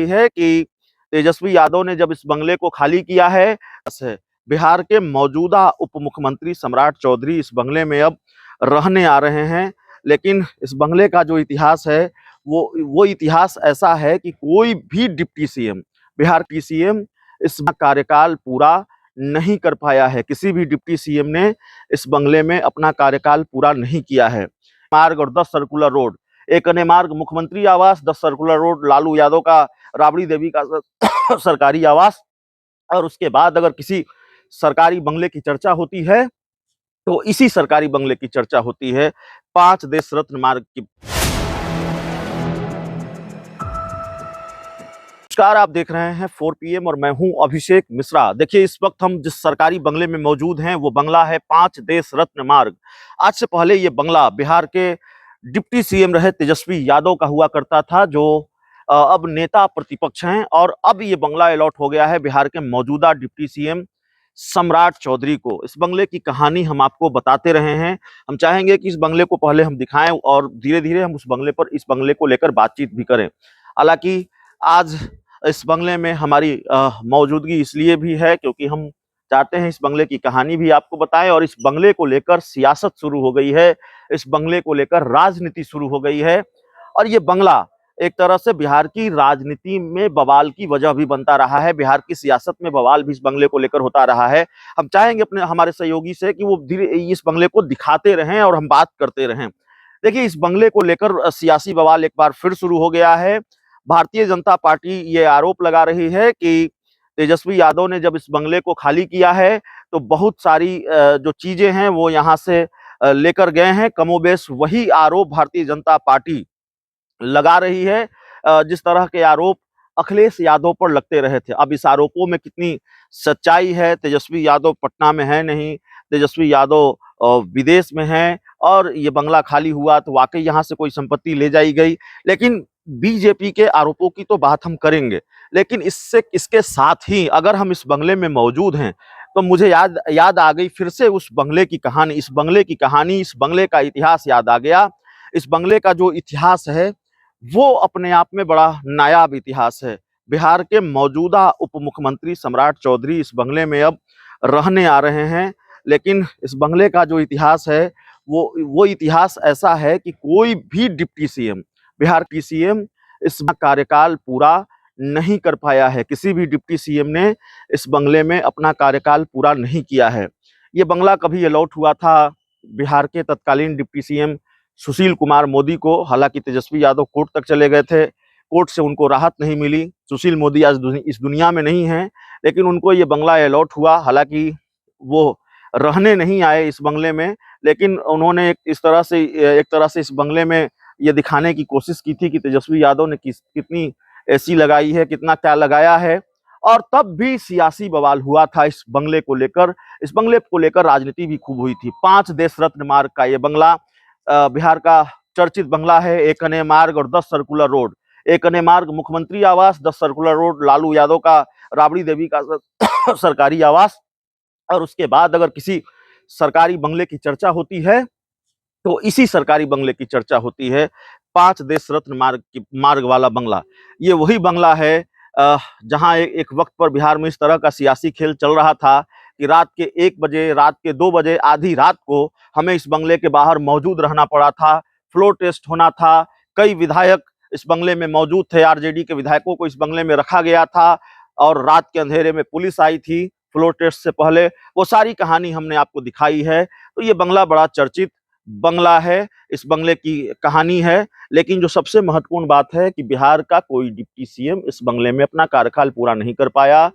है कि तेजस्वी यादव ने जब इस बंगले को खाली किया है, बिहार के मौजूदा उप मुख्यमंत्री सम्राट चौधरी इस बंगले में अब रहने आ रहे हैं। लेकिन इस बंगले का जो इतिहास है वो इतिहास ऐसा है कि कोई भी डिप्टी सीएम, बिहार की सीएम इस कार्यकाल पूरा नहीं कर पाया है। किसी भी डिप्टी सीएम ने इस बंगले में अपना कार्यकाल पूरा नहीं किया है। मार्ग और 10 सर्कुलर रोड, एक अन्य मार्ग मुख्यमंत्री आवास, 10 सर्कुलर रोड लालू यादव का, राबड़ी देवी का सरकारी आवास। और उसके बाद अगर किसी सरकारी बंगले की चर्चा होती है तो इसी सरकारी बंगले की चर्चा होती है, 5 देश रत्न मार्ग की। नमस्कार, आप देख रहे हैं 4 PM और मैं हूं अभिषेक मिश्रा। देखिए, इस वक्त हम जिस सरकारी बंगले में मौजूद हैं वो बंगला है 5 देश रत्न मार्ग। आज से पहले ये बंगला बिहार के डिप्टी सीएम रहे तेजस्वी यादव का हुआ करता था, जो अब नेता प्रतिपक्ष हैं, और अब ये बंगला अलॉट हो गया है बिहार के मौजूदा डिप्टी सीएम सम्राट चौधरी को। इस बंगले की कहानी हम आपको बताते रहे हैं। हम चाहेंगे कि इस बंगले को पहले हम दिखाएं और धीरे धीरे हम इस बंगले को लेकर बातचीत भी करें। हालांकि आज इस बंगले में हमारी मौजूदगी इसलिए भी है क्योंकि हम चाहते हैं इस बंगले की कहानी भी आपको बताएं, और इस बंगले को लेकर सियासत शुरू हो गई है, इस बंगले को लेकर राजनीति शुरू हो गई है। और ये बंगला एक तरह से बिहार की राजनीति में बवाल की वजह भी बनता रहा है, बिहार की सियासत में बवाल भी इस बंगले को लेकर होता रहा है। हम चाहेंगे हमारे सहयोगी से कि वो धीरे इस बंगले को दिखाते रहें और हम बात करते रहें। देखिए, इस बंगले को लेकर सियासी बवाल एक बार फिर शुरू हो गया है। भारतीय जनता पार्टी ये आरोप लगा रही है कि तेजस्वी यादव ने जब इस बंगले को खाली किया है तो बहुत सारी जो चीजें हैं वो यहाँ से लेकर गए हैं। कमोबेश वही आरोप भारतीय जनता पार्टी लगा रही है जिस तरह के आरोप अखिलेश यादव पर लगते रहे थे। अब इस आरोपों में कितनी सच्चाई है? तेजस्वी यादव पटना में है नहीं, तेजस्वी यादव विदेश में है, और ये बंगला खाली हुआ तो वाकई यहाँ से कोई संपत्ति ले जाई गई। लेकिन बीजेपी के आरोपों की तो बात हम करेंगे, लेकिन इसके साथ ही अगर हम इस बंगले में मौजूद हैं तो मुझे याद आ गई फिर से उस बंगले की कहानी, इस बंगले का इतिहास याद आ गया। इस बंगले का जो इतिहास है वो अपने आप में बड़ा नायाब इतिहास है। बिहार के मौजूदा उप मुख्यमंत्री सम्राट चौधरी इस बंगले में अब रहने आ रहे हैं। लेकिन इस बंगले का जो इतिहास है वो इतिहास ऐसा है कि कोई भी डिप्टी सीएम, बिहार की सीएम इस कार्यकाल पूरा नहीं कर पाया है। किसी भी डिप्टी सीएम ने इस बंगले में अपना कार्यकाल पूरा नहीं किया है। ये बंगला कभी अलॉट हुआ था बिहार के तत्कालीन डिप्टी सीएम सुशील कुमार मोदी को। हालांकि तेजस्वी यादव कोर्ट तक चले गए थे, कोर्ट से उनको राहत नहीं मिली। सुशील मोदी आज इस दुनिया में नहीं है, लेकिन उनको ये बंगला अलॉट हुआ। हालांकि वो रहने नहीं आए इस बंगले में, लेकिन उन्होंने एक तरह से इस बंगले में ये दिखाने की कोशिश की थी कि तेजस्वी यादव ने कितनी एसी लगाई है, कितना क्या लगाया है। और तब भी सियासी बवाल हुआ था इस बंगले को लेकर। इस बंगले को लेकर राजनीति भी खूब हुई थी। 5 देश रत्न मार्ग का ये बंगला बिहार का चर्चित बंगला है। एक अन्य मार्ग और 10 सर्कुलर रोड, एक अन्य मार्ग मुख्यमंत्री आवास, 10 सर्कुलर रोड लालू यादव का, राबड़ी देवी का सरकारी आवास। और उसके बाद अगर किसी सरकारी बंगले की चर्चा होती है तो इसी सरकारी बंगले की चर्चा होती है, 5 देश रत्न मार्ग वाला बंगला। ये वही बंगला है जहां एक वक्त पर बिहार में इस तरह का सियासी खेल चल रहा था कि रात के 1 बजे, रात के 2 बजे, आधी रात को हमें इस बंगले के बाहर मौजूद रहना पड़ा था। फ्लोर टेस्ट होना था, कई विधायक इस बंगले में मौजूद थे, आरजेडी के विधायकों को इस बंगले में रखा गया था, और रात के अंधेरे में पुलिस आई थी फ्लोर टेस्ट से पहले। वो सारी कहानी हमने आपको दिखाई है। तो ये बंगला बड़ा चर्चित बंगला है, इस बंगले की कहानी है। लेकिन जो सबसे महत्वपूर्ण बात है कि बिहार का कोई डिप्टी सीएम इस बंगले में अपना कार्यकाल पूरा नहीं कर पाया।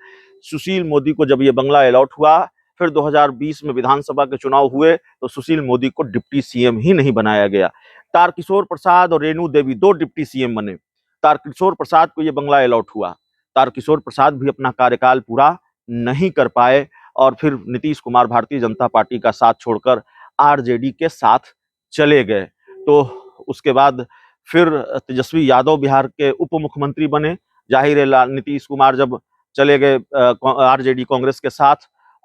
सुशील मोदी को जब ये बंगला अलॉट हुआ, फिर 2020 में विधानसभा के चुनाव हुए तो सुशील मोदी को डिप्टी सीएम ही नहीं बनाया गया। तारकिशोर प्रसाद और रेणु देवी 2 डिप्टी सीएम बने। तारकिशोर प्रसाद को ये बंगला अलॉट हुआ, तारकिशोर प्रसाद भी अपना कार्यकाल पूरा नहीं कर पाए, और फिर नीतीश कुमार भारतीय जनता पार्टी का साथ छोड़कर आरजेडी के साथ चले गए। तो उसके बाद फिर तेजस्वी यादव बिहार के उप मुख्यमंत्री बने। जाहिर है नीतीश कुमार जब चले गए आरजेडी कांग्रेस के साथ,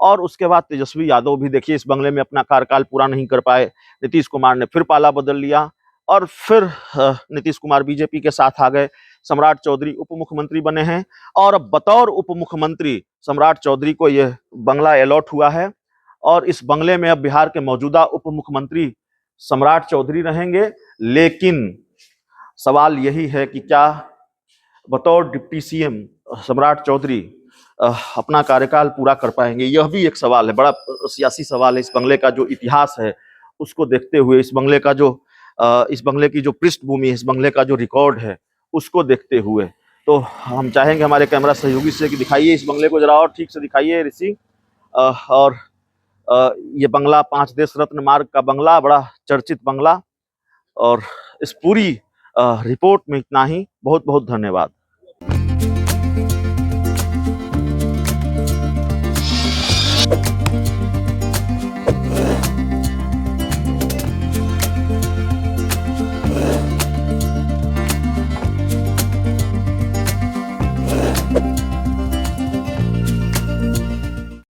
और उसके बाद तेजस्वी यादव भी देखिए इस बंगले में अपना कार्यकाल पूरा नहीं कर पाए। नीतीश कुमार ने फिर पाला बदल लिया और फिर नीतीश कुमार बीजेपी के साथ आ गए। सम्राट चौधरी उप मुख्यमंत्री बने हैं और बतौर उप मुख्यमंत्री सम्राट चौधरी को यह बंगला अलॉट हुआ है और इस बंगले में अब बिहार के मौजूदा उप मुख्यमंत्री सम्राट चौधरी रहेंगे। लेकिन सवाल यही है कि क्या बतौर डिप्टी सीएम सम्राट चौधरी अपना कार्यकाल पूरा कर पाएंगे? यह भी एक सवाल है, बड़ा सियासी सवाल है। इस बंगले का जो इतिहास है उसको देखते हुए, इस बंगले की जो पृष्ठभूमि है, इस बंगले का जो रिकॉर्ड है उसको देखते हुए, तो हम चाहेंगे हमारे कैमरा सहयोगी से कि दिखाइए इस बंगले को जरा और ठीक से दिखाइए ऋषि। और ये बंगला 5 देश रत्न मार्ग का बंगला, बड़ा चर्चित बंगला। और इस पूरी रिपोर्ट में इतना ही। बहुत बहुत धन्यवाद।